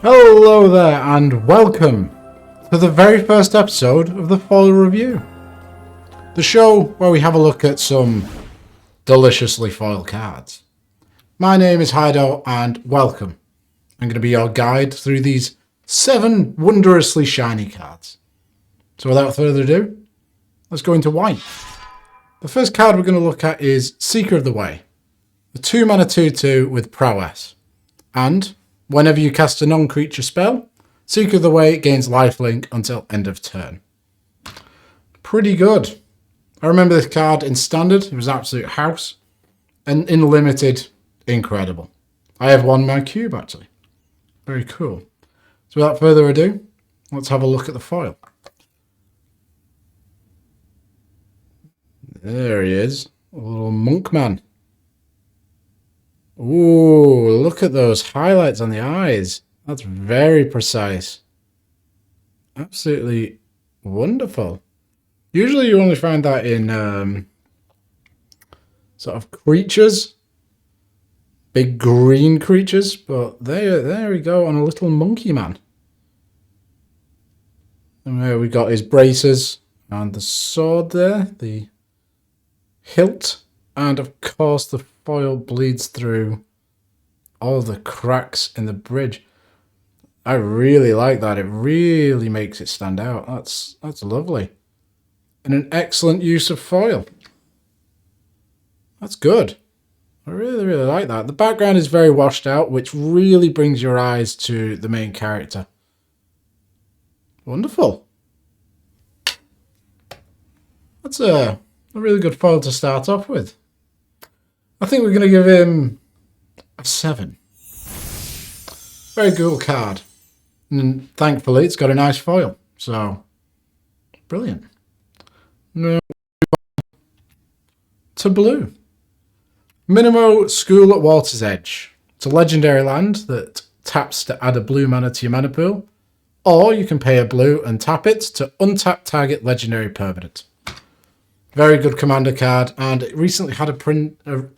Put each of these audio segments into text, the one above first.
Hello there and welcome to the very first episode of the Foil Review. The show where we have a look at some deliciously foil cards. My name is Hydo and welcome. I'm going to be your guide through these 7 wondrously shiny cards. So without further ado, let's go into white. The first card we're going to look at is Seeker of the Way. The 2-mana 2/2 with prowess. And whenever you cast a non-creature spell, Seeker of the Way gains lifelink until end of turn. Pretty good. I remember this card in Standard, it was absolute house. And in Limited, incredible. I have one in my cube actually. Very cool. So without further ado, let's have a look at the foil. There he is, a little monk man. Ooh, look at those highlights on the eyes. That's very precise. Absolutely wonderful. Usually you only find that in sort of creatures. Big green creatures. But there we go on a little monkey man. And there we got his braces and the sword there. The hilt. And of course the foil bleeds through all the cracks in the bridge. I really like that. It really makes it stand out. That's lovely. And an excellent use of foil. That's good. I really like that. The background is very washed out, which really brings your eyes to the main character. Wonderful. That's a really good foil to start off with. I think we're going to give him a 7. Very cool card. And thankfully it's got a nice foil. So, brilliant. Now, to blue. Minamo, School at Water's Edge. It's a legendary land that taps to add a blue mana to your mana pool. Or you can pay a blue and tap it to untap target legendary permanent. Very good commander card, and it recently had a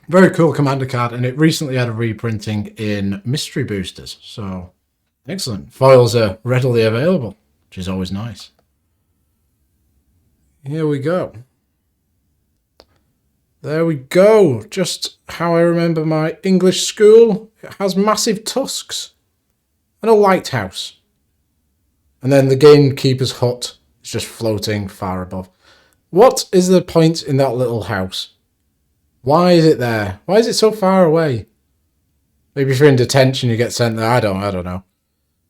very cool commander card, and it recently had a reprinting in Mystery Boosters. So, excellent. Foils are readily available, which is always nice. Here we go. There we go. Just how I remember my English school. It has massive tusks and a lighthouse. And then the gamekeeper's hut is just floating far above. What is the point in that little house? Why is it there? Why is it so far away? Maybe if you're in detention you get sent there. I don't know.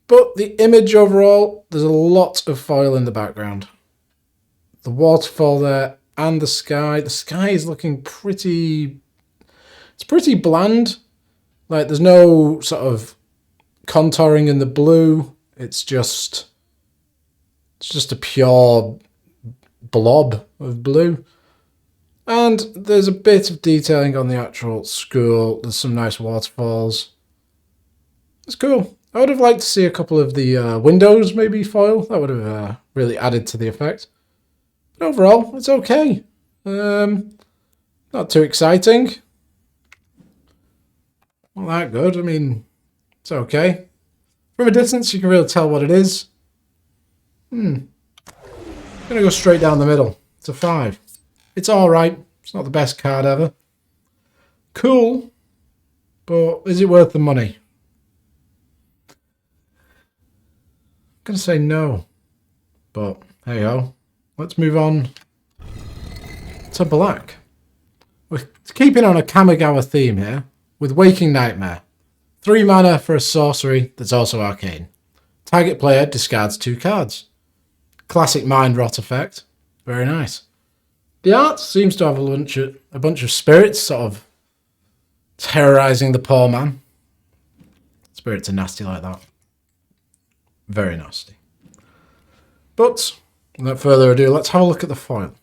But the image overall, there's a lot of foil in the background. The waterfall there and the sky. The sky is looking pretty... It's pretty bland. Like there's no sort of contouring in the blue. It's just a pure blob of blue. And there's a bit of detailing on the actual school. There's some nice waterfalls. It's cool. I would have liked to see a couple of the windows maybe foil. That would have really added to the effect. But overall, it's okay. Not too exciting. Not that good. I mean, it's okay. From a distance, you can really tell what it is. I'm going to go straight down the middle. It's a 5. It's alright. It's not the best card ever. Cool. But is it worth the money? I'm going to say no. But hey ho. Let's move on to black. We're keeping on a Kamigawa theme here with Waking Nightmare. 3 mana for a sorcery that's also arcane. Target player discards 2 cards. Classic mind rot effect. Very nice. The art seems to have a bunch of spirits sort of terrorizing the poor man. Spirits are nasty like that. Very nasty. But without further ado, let's have a look at the foil.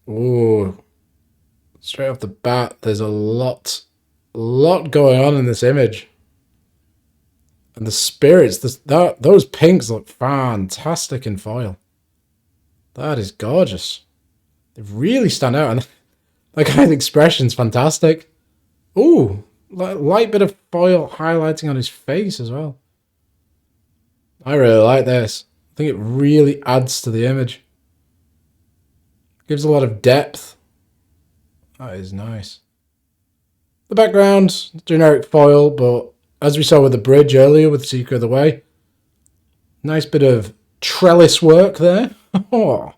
Ooh. Straight off the bat, there's a lot going on in this image. And the spirits, those pinks look fantastic in foil. That is gorgeous. They really stand out. And that guy's expression's fantastic. Ooh, light bit of foil highlighting on his face as well. I really like this. I think it really adds to the image. Gives a lot of depth. That is nice. The background, generic foil, but as we saw with the bridge earlier with Secret of the Way, nice bit of trellis work there. Oh,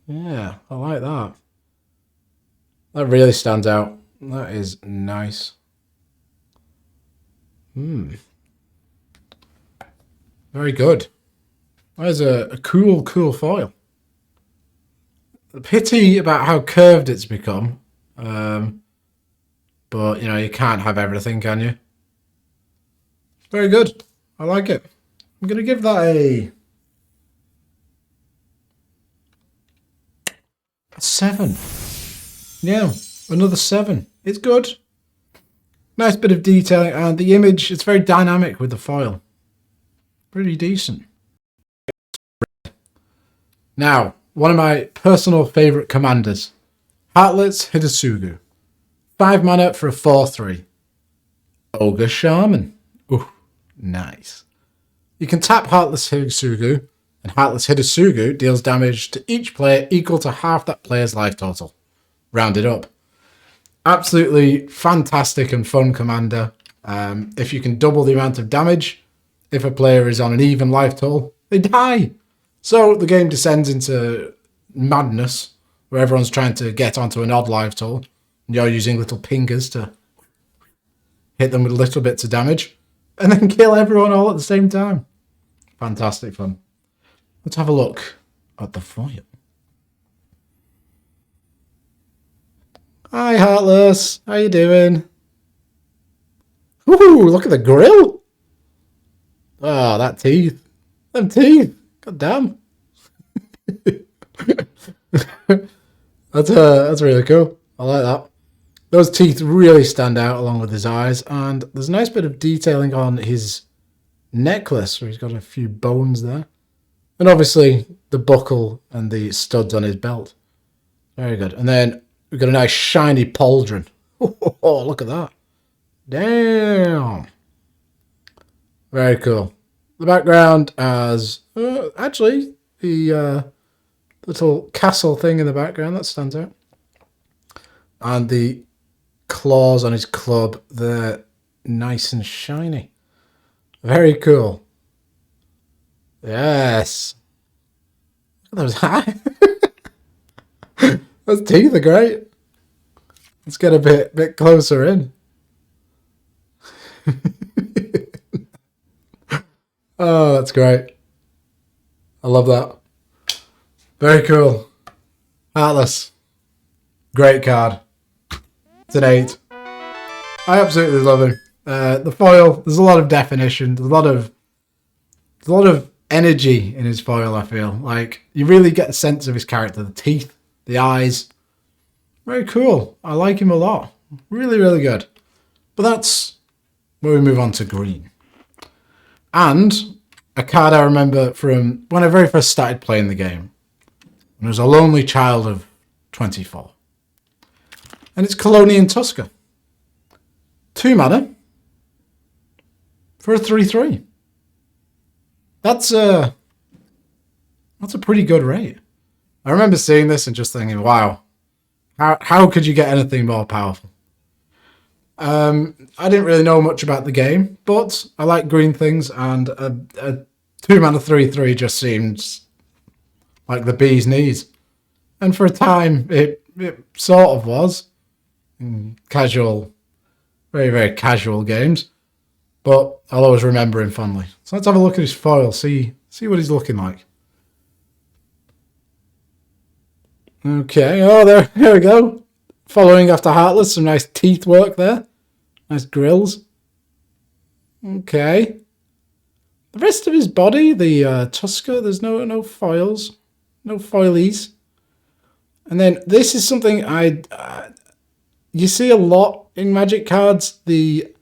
yeah, I like that. That really stands out. That is nice. Very good. That is a cool foil. The pity about how curved it's become. But, you know, you can't have everything, can you? Very good. I like it. I'm going to give that a 7. Yeah, another 7. It's good. Nice bit of detailing, and the image, it's very dynamic with the foil. Pretty decent. Now, one of my personal favourite commanders. Heartless Hidetsugu. 5 mana for a 4/3. Ogre Shaman. Ooh, nice. You can tap Heartless Hidetsugu, and Heartless Hidetsugu deals damage to each player equal to half that player's life total. Rounded up. Absolutely fantastic and fun commander. If you can double the amount of damage, if a player is on an even life total, they die. So the game descends into madness, where everyone's trying to get onto an odd life total. And you're using little pingers to hit them with little bits of damage, and then kill everyone all at the same time. Fantastic fun. Let's have a look at the foil. Hi, Heartless. How you doing? Ooh, look at the grill. Oh, that teeth. Them teeth. God damn. That's really cool. I like that. Those teeth really stand out along with his eyes, and there's a nice bit of detailing on his necklace where he's got a few bones there. And obviously the buckle and the studs on his belt. Very good. And then we've got a nice shiny pauldron. Oh, look at that. Damn. Very cool. The background has actually the little castle thing in the background that stands out. And the claws on his club, they're nice and shiny. Very cool. Yes. Look at those those teeth are great. Let's get a bit closer in. Oh, that's great. I love that. Very cool. Heartless. Great card. It's an 8. I absolutely love him. The foil, there's a lot of definition. There's a lot of energy in his foil, I feel. Like, you really get a sense of his character. The teeth, the eyes. Very cool. I like him a lot. Really, really good. But that's where we move on to green. And a card I remember from when I very first started playing the game. When I was a lonely child of 24. And it's Colonian Tusker. 2 mana for a 3/3. That's a pretty good rate. I remember seeing this and just thinking, wow, how could you get anything more powerful? I didn't really know much about the game, but I like green things, and a 2 mana 3/3 just seems like the bee's knees. And for a time, it sort of was. Casual, very, very casual games. But I'll always remember him fondly. So let's have a look at his foil, see what he's looking like. Okay, oh, there we go. Following after Heartless, some nice teeth work there. Nice grills. Okay. The rest of his body, the Tusker, there's no foils. No foilies. And then this is something you see a lot in Magic cards. The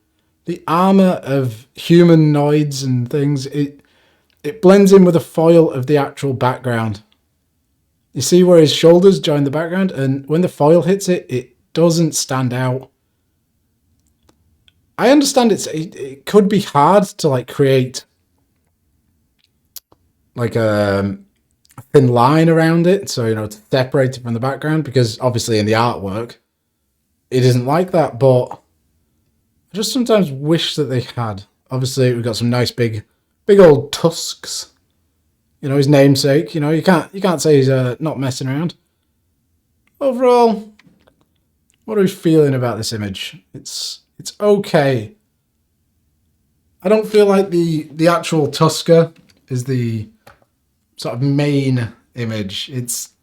armor of humanoids and things, it blends in with the foil of the actual background. You see where his shoulders join the background, and when the foil hits it, it doesn't stand out. I understand it could be hard to like create like a thin line around it, so to separate it from the background, because obviously in the artwork it isn't like that. But I just sometimes wish that they had. Obviously we've got some nice big old tusks. His namesake. You can't say he's not messing around. Overall, what are we feeling about this image? It's okay. I don't feel like the actual Tusker is the sort of main image. It's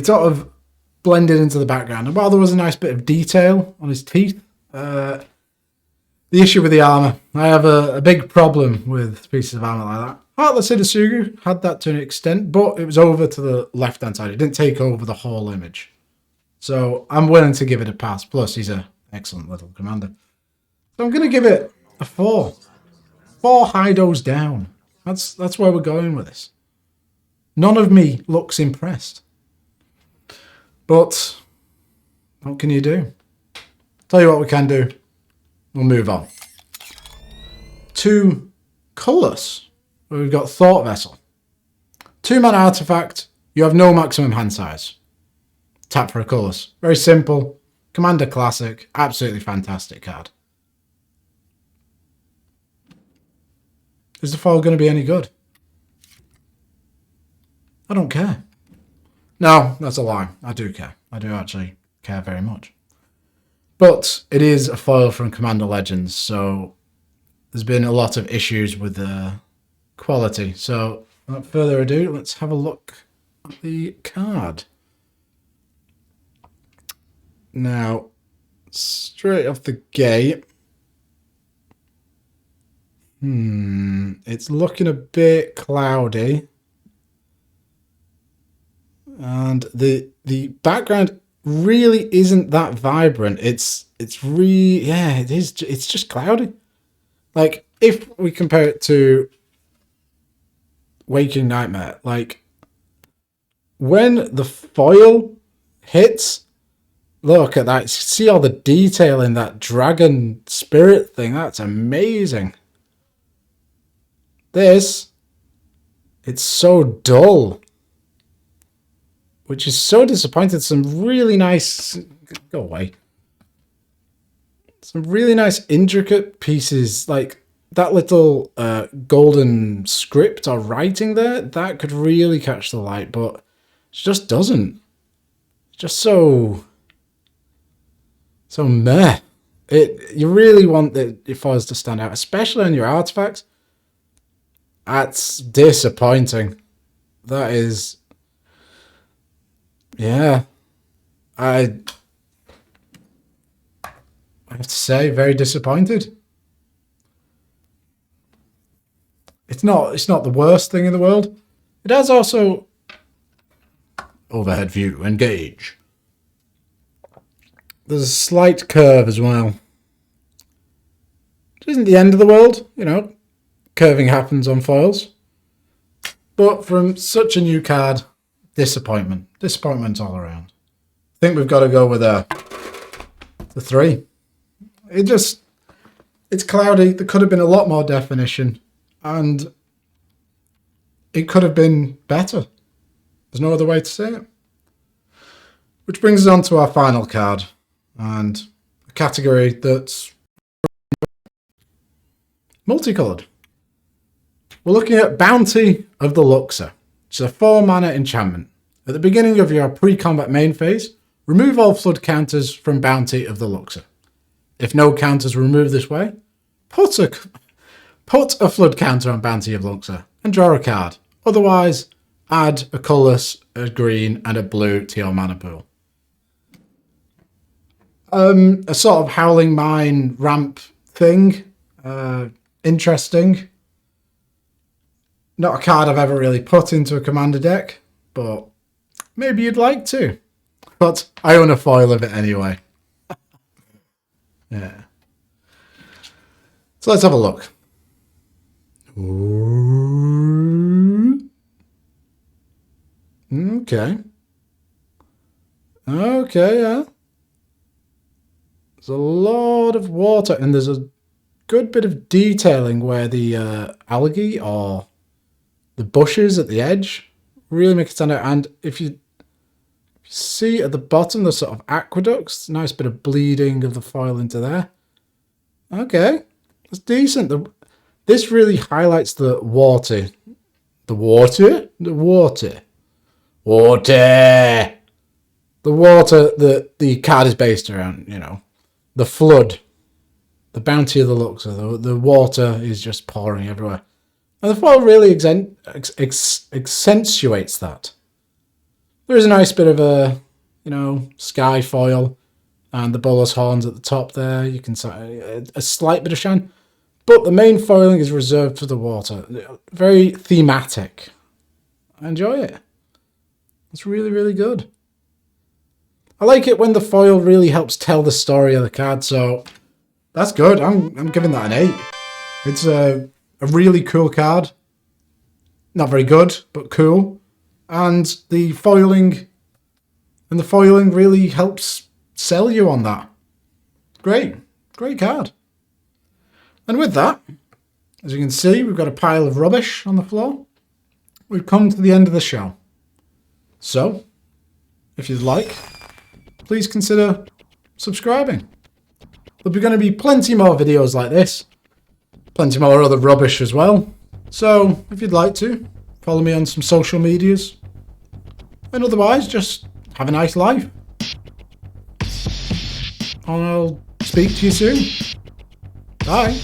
sort of blended into the background. And while there was a nice bit of detail on his teeth, the issue with the armor, I have a big problem with pieces of armor like that. Heartless Hidetsugu had that to an extent, but it was over to the left-hand side. It didn't take over the whole image. So I'm willing to give it a pass. Plus, he's an excellent little commander. So I'm going to give it a 4. 4 Hydos down. That's where we're going with this. None of me looks impressed. But what can you do? Tell you what we can do. We'll move on. To Colors, where we've got Thought Vessel. 2-mana artifact. You have no maximum hand size. Tap for a Colors. Very simple. Commander classic. Absolutely fantastic card. Is the foil going to be any good? I don't care. No, that's a lie. I do care. I do actually care very much. But it is a foil from Commander Legends, so there's been a lot of issues with the quality. So without further ado, let's have a look at the card. Now, straight off the gate, it's looking a bit cloudy. And the background really isn't that vibrant. It's just cloudy. Like, if we compare it to Waking Nightmare, like, when the foil hits, look at that. See all the detail in that dragon spirit thing. That's amazing. This, it's so dull, which is so disappointing. Some really nice, go away. Some really nice intricate pieces, like that little golden script or writing there, that could really catch the light, but it just doesn't. It's just so meh. You really want your foils to stand out, especially on your artifacts. That's disappointing. That is, yeah. I have to say, very disappointed. It's not the worst thing in the world. It has also overhead view, engage. There's a slight curve as well. It isn't the end of the world, curving happens on foils. But from such a new card, disappointment. Disappointment all around. I think we've got to go with the 3. It's cloudy. There could have been a lot more definition, and it could have been better. There's no other way to say it. Which brings us on to our final card, and a category that's multicolored. We're looking at Bounty of the Luxor. It's a 4-mana enchantment. At the beginning of your pre-combat main phase, remove all flood counters from Bounty of the Luxor. If no counters are removed this way, put a flood counter on Bounty of Luxor and draw a card. Otherwise, add a colourless, a green, and a blue to your mana pool. A sort of Howling Mine ramp thing. Interesting. Not a card I've ever really put into a commander deck, but maybe you'd like to. But I own a foil of it anyway. Yeah. So let's have a look. Ooh. Okay. Okay, yeah. There's a lot of water, and there's a good bit of detailing where the algae or the bushes at the edge really make it stand out. And if you see at the bottom, the sort of aqueducts, nice bit of bleeding of the foil into there. Okay, that's decent. This really highlights the water. The water? The water. Water! The water that the card is based around, you know. The flood. The bounty of the Luxor. The water is just pouring everywhere. And the foil really accentuates that. There is a nice bit of a, you know, sky foil. And the bulbous horns at the top there. You can see a slight bit of shine. But the main foiling is reserved for the water. Very thematic. I enjoy it. It's really, really good. I like it when the foil really helps tell the story of the card, so that's good. I'm giving that an 8. It's a really cool card. Not very good, but cool. And the foiling really helps sell you on that. Great. Great card. And with that, as you can see, we've got a pile of rubbish on the floor. We've come to the end of the show. So, if you'd like, please consider subscribing. There'll be going to be plenty more videos like this. Plenty more other rubbish as well. So, if you'd like to, follow me on some social medias. And otherwise, just have a nice life. And I'll speak to you soon. Bye.